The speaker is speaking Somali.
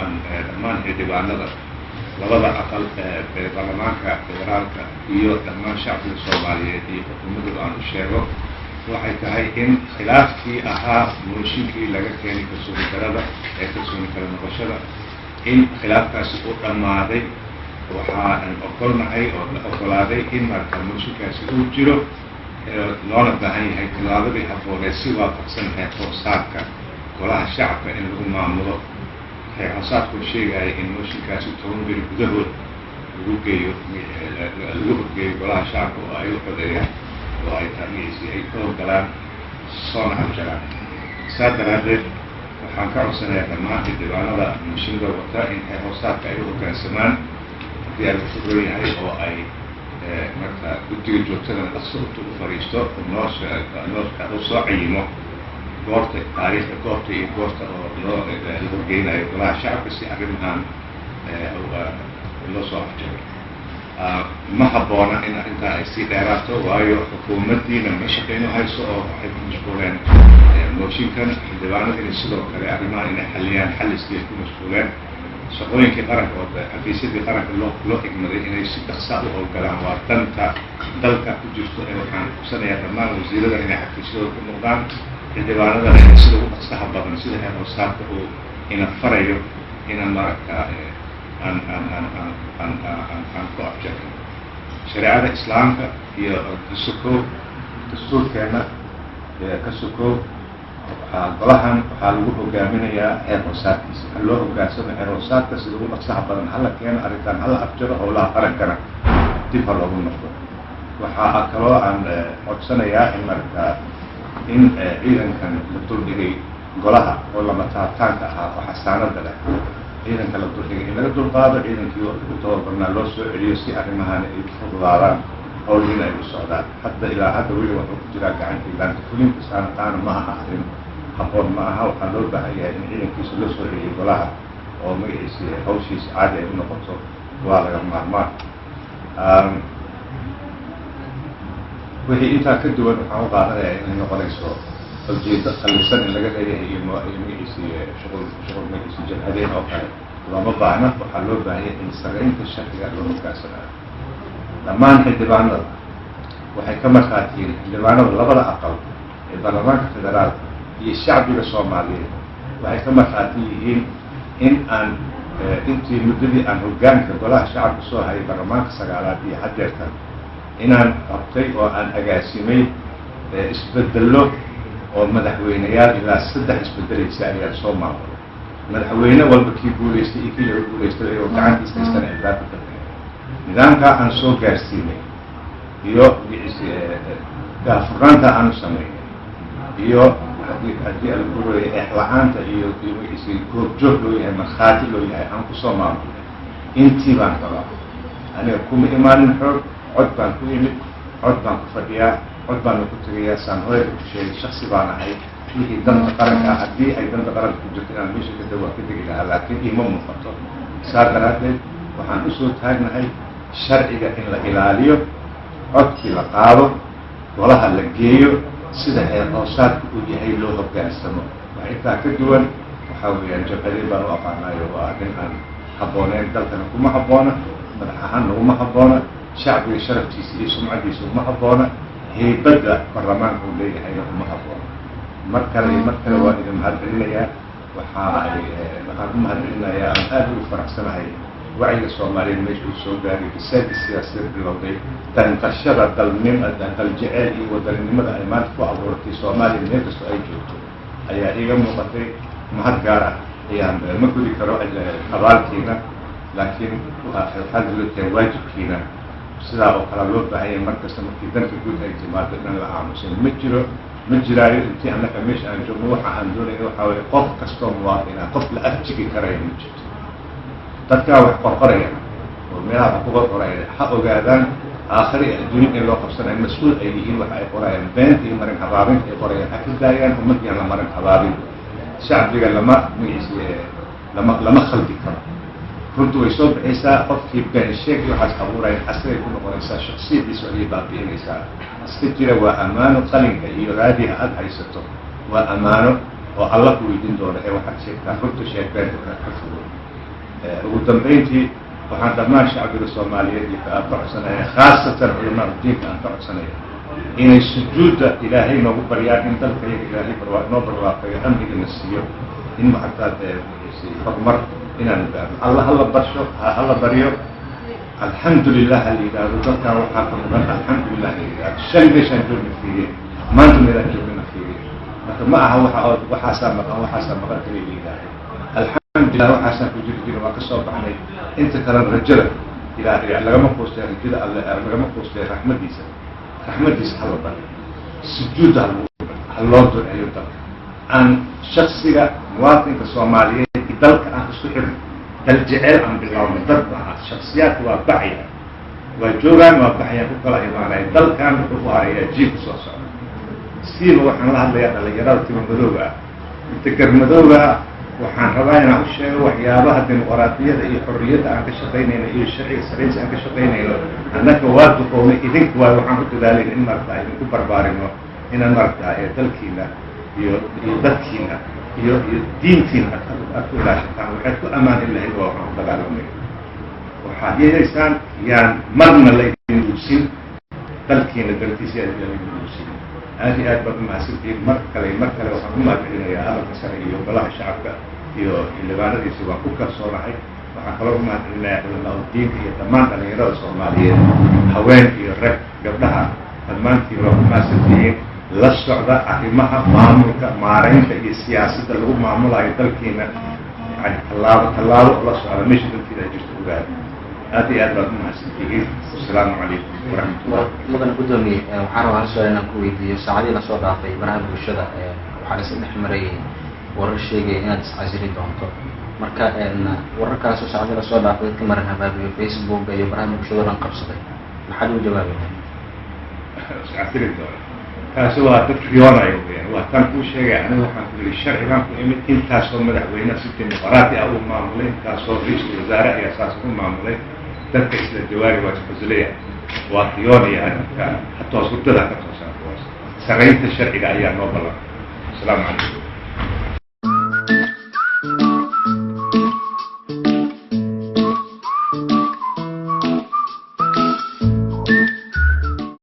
an dhammaan xildhibaanada labada aqal ee baarlamaanka federaalka iyo dhammaan shacbiga Soomaaliyeed iyo xukuumadda aan u sheego waxay tahay in khilaafkii ahaa mooshinkii laga keenay kalsooni darada ee kalsooni kala noqoshada in khilaafkaasi uu dhammaaday waxaan ogolnahay oo la ogolaaday in marka mooshinkaasi uu jiro loona baahan yahay tilaabadii habboonee si waafaqsan xeerhoosaadka golaha shacabka in lagu maamulo xeerhoosaadku sheegaya in mooshinkaasi 10 bil gudahood lagu geeyo lagu horgeeyo golaha shacabka oo ay u codeeyaan oo ay taamiisii ay ka howlgalaan soona afjaraan saa daraadeed waxaan ka codsanayaa dhammaan xildhibaanada mooshinada wata in xeerhoosaadka ay u hoggaansamaan haddii ay lafuran yahay oo ay marka guddiga joogtadana dhaqso u fariisto noo soo cayimo goorta taariikhda goorta iyo goorta oo loo horgeynayo golaha shacabka si arrimahan loo soo afjaro ma habboona in arrintaa ay sii dheeraato waayo xukuumaddiina ma shaqayno hayso oo waxay ku mashquuleen mooshinkan xildhibaanada inay sidoo kale arrimahan inay xalliyaan xalliskii ay ku mashquuleen shaqooyinkii qaranka oo xafiisyadii qaranka loo igmaday inay si dhaqsaa u howlgalaan waa danta dalka ku jirto ee waxaan kusanayaa dhammaan wasiirada inay xafiisyadooda ku noqdaan xildhibaanadana inay sida ugu dhaqsaha badan sida xeerhoosaadka uu ina farayo inaan maragta aan ku afjarno shareecada islaamka iyo kasukow dastuurkeena ka sukow golahan waxaa lagu hogaaminayaa xeerhoosaadkiisa waxaa loo hoggaansama xeerhoosaadka sida ugu dhaqsaha badan hala keeno arrintan hala afjaro howlaha qarankana dib ha loogu noqdo waxaa kaloo aan codsanayaa in maragta in ciidankan la duldhigay golaha oo lama taabtaanka ahaa oo xasaanada leh ciidanka la duldhigay in laga dulqaado ciidankii u tababarnaa loo soo celiyo si arrimahaana ay fududaadaan howlina ay u socdaan ilaa hadda weli wuxuu ku jiraa gacantii laanta fulinka saanataana ma aha arrin habboon ma aha waxaa loo baahan yahay in ciidankiisa loo soo celiyay golaha oo magaciisa hawshiisa caadi ay u noqoto waa laga maarmaan wixii intaa ka duwan waxaan u qaadanayaa inay noqonayso ujeedo qallisan in laga leeyahay iyo magaciisa shuqul magaciisa jabhadeen oo kale looma baahna waxaa loo baahanya in saraynta sharciga loo hoggaansanayo dhammaan xildhibaanada waxay ka markhaatiyiin xildhibaanada labada aqal ee baarlamaanka federaalka iyo shacbiga Soomaaliyeed waxay ka markhaati yihiin in aan intii muddadii aan hoggaanka golaha shacabka soo hayay baarlamaanka 9aad iyo haddeertan inaan qabtay oo aan agaasimay isbedello oo madaxweyneyaal ilaa 3 isbedelaysa ayaa soo maamulay madaxweyne walba kii guulaystay iyo kii laga guulaystay oo gacantiisa haystana cibaado ka dhigay nidaamkaa aan soo gaarsiinay iyo daafurnaanta aanu samaynay iyo haddii alkuroya eexla-aanta iyo goobjoog loo yahay markhaati loo yahay aan kusoo maamulnay intii baan qabaa aniga kuma imaanin xoog cod baan ku yimid cod baan ku fadhiyaa cod baana ku tegayaa saan hore ku sheegay shaksi baan ahay wixii danta qaranka ah haddii ay danta qaranka ku jirto inaan meesha ka dawaa ka degi lahaa laakiin iima muuqato saa daraaddeed waxaan usoo taagnahay sharciga in la ilaaliyo codkii la qaado golaha la geeyo sida xeerhoosaadku uu yahay loo hoggaansamo wax intaa ka duwan waxaa weeyaan jabhadeen baan u aqaanayo waa arrin aan habbooneyn dalkana kuma habboona madax ahaanna uma habboona shacbiga sharaftiisa iyo sumcadiisa uma habboona heybadda baarlamaanka uu leeyahayna uma habboona mar kale iyo mar kale waan idin mahadcelinayaa waxaan ku mahadcelinayaa aan aad ugu faraxsanahay wacyiga Soomaaliyeed meesha uu soo gaaray bisaadi siyaasadeed bilowday danqashada daljeceel iyo wadaninimada ay maanta ku abuurtay Soomaaliya meel kastoo ay joogto ayaa iiga muuqatay mahad gaar ah ayaan ma gudi karo abaalkiina laakiin waxaad leedahay waajibkiina sidaa oo kale loo baahan yahay mar kasta markii danta guud ay timaado in la aamusan ma jiraayo intii annaka meesha aan joogno waxa aan doonayna waxaa weeye qof kastoo muwaadina qof la afjigi karayo ma jirto dadkaa wax qorqoraya oo meelaha wax ku qorqoraya ha ogaadaan aakhiri adduunya in loo qabsanayo mas-uul ay yihiin waxa ay qorayaan beenta iyo marin habaabinta ay qorayaan ha ka daayaan ummadiyaan la marin habaabin shacbiga lama khaldi karo runtu way soo bixaysaa qofkii been sheeg iyo waxaas abuuraya xasiray ku noqonaysaa shaksiyadiisu ayay baabi'inaysaa iska jira waa ammaano qalinka iyo raadiha aad haysato waa ammaano oo alla ku weydiin doona ee waxaad sheegtaa runta sheeg beenta ka fogo ugu dambayntii waxaan dhammaan shacbiga soomaaliyeed aan ka codsanaya khaasatan culamaa udiinka aan ka codsanaya inay sujuudda ilaahay noogu baryaan in dalka iyaga ilaahay noo barwaaqayo amnigana siiyo in maxataad horumar inaan gaarno alla hala baryo alxamdulilah hala yidhaahdo dalkan waxaa ka mudan alxamdulilah la yidhahdo shan meeshaan joogna fiiriye maanta meelaan joogana fiiriye marka ma aha waxaasaa maqan kale la yidhaahdo alxamdulilah waxaasaan ku jiri jirin waa ka soo baxnay inta kalena rajada ilaahay lagama quustay rajada alle lagama quustay raxmadiisa hala baryo sujuudda ha loo duceeyo dalka aan shaksiga muwaatinka soomaaliyeed dalka aan isku xirno dal jeceel aan bilaawno dad maaha shaksiyaadka waa baxaya waa joogaan waa baxayaan ku kala imaanaya dalkan wuxuu ku harayaa jiibka soo socda siiba waxaan la hadlayaa dhalinyarada timamadooga ah inta garmadooga ah waxaan rabaa inaan u sheego waxyaabaha dimuqraadiyada iyo xorriyadda aan ka shaqaynayno iyo sharciga saraysi aan ka shaqaynayno annaka waa duqownay idinka waay waxaan ku dadaalayna in maaragtaa idinku barbaarino inaan maaragtaa dalkiina iyo dadkiina iyo diintiina aad ku ilaashataan waxaad ku ammaanin lahayd waa waxaan ku dagaalamay waxaad yeelaysaan yaan marna laydin duusin dalkiina dalkiisa aad laydin duusin aad iyo aad baad umahadsantihiin mar kale waxaan u mahadcelinayaa hadalka sare iyo golaha shacabka iyo xildhibaanadiisa waan ku kalsoonahay waxaan kaloo u mahadcelinayaa culamaa udiinka iyo dhammaan dhalinyarada soomaaliyeed haween iyo rag gabdhaha dhammaantiin waa ku mahadsantihiin la socda arrimaha maamulka maaraynta iyo siyaasadda lagu maamulayo dalkiina yani tallaabo la socda meesha dalkiina ay jirto ogaada aad iyo aad baad umahadsantihiin wasalaamu calaykum waraxmatullah mudan gudoomiye waxaan rabaa hal su-aal inaan ku weydiiyo saacadii lasoo dhaafay baraha bulshada waxaa lasla dhex marayay warar sheegaya inaad iscasili doonto marka wararkaasoo saacadii lasoo dhaafay dadka maran habaabiyo facebook iyo baraha bulshada o dhan qabsaday maxaad ugu jawaabayna iscasili doona taasi waa dad riyoonayo weyaan waa tan kuu sheegay aniga waxaan ku yidhi sharcigaan ku imid intaasoo madaxweyneha si dimuqraati ah uu maamulay intaasoo ra-iisul wasaare ayaa saas u maamulay dadka isla jawaari waa isfasilaya waa riyoonaya arrinka hataa hurdada ka toosan saraynta sharciga ayaa noo ballan asalaamu calaykum